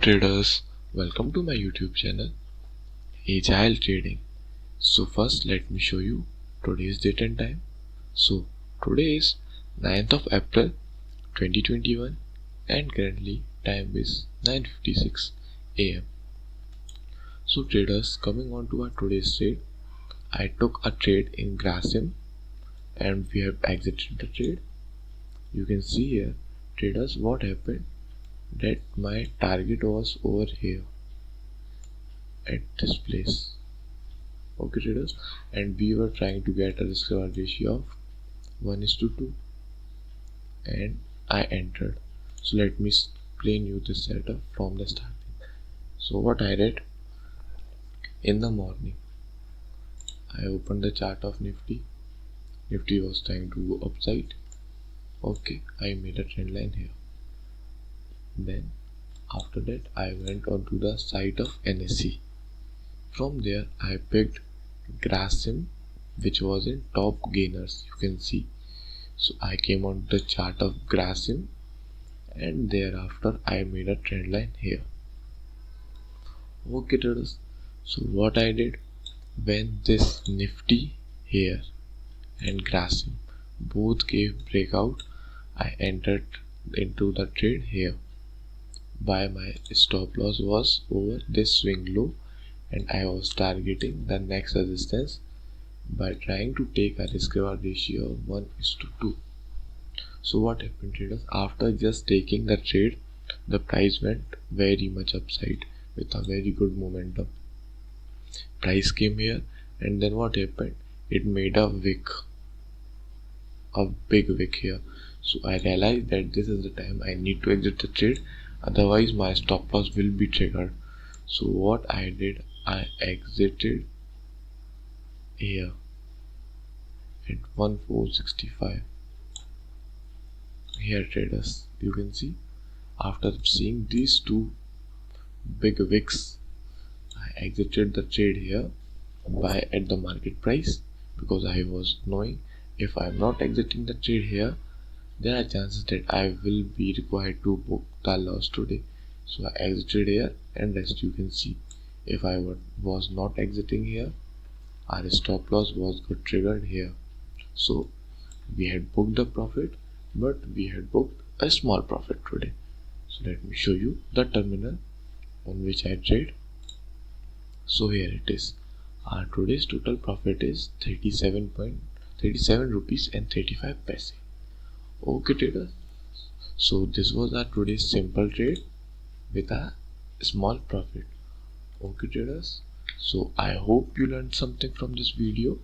traders, welcome to my YouTube channel Agile Trading. So first let me show you today's date and time. So today is 9th of April 2021 and currently time is 9:56 AM. So traders, coming on to our today's trade, I took a trade in Grasim and we have exited the trade. You can see here traders what happened, that my target was over here at this place. Okay traders, and we were trying to get a risk reward ratio of 1:2 and I entered. So let me explain you this setup from the starting. So what I did in the morning, I opened the chart of Nifty. Nifty was trying to go upside. Okay, I made a trend line here. Then after that I went on to the site of NSE. From there I picked Grasim, which was in top gainers, you can see. So I came on the chart of Grasim and thereafter I made a trend line here. Okay traders, so what I did, when this Nifty here and Grasim both gave breakout, I entered into the trade here. By my stop loss was over this swing low and I was targeting the next resistance by trying to take a risk reward ratio of 1:2. So what happened traders, after just taking the trade, the price went very much upside with a very good momentum. Price came here and then what happened, it made a wick, a big wick here. So I realized that this is the time I need to exit the trade, otherwise my stop loss will be triggered. So what I did, I exited here at 1465. Here traders, you can see after seeing these two big wicks, I exited the trade here by at the market price, because I was knowing if I am not exiting the trade here, there are chances that I will be required to book the loss today. So I exited here and rest you can see. If I was not exiting here, our stop loss was got triggered here. So we had booked the profit, but we had booked a small profit today. So let me show you the terminal on which I trade. So here it is. Our today's total profit is 37 rupees and 35 paise. Okay traders, so this was our today's simple trade with a small profit. Okay traders, so I hope you learned something from this video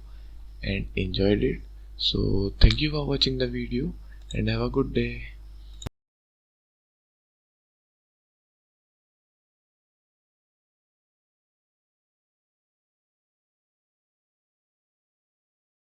and enjoyed it. So thank you for watching the video and have a good day.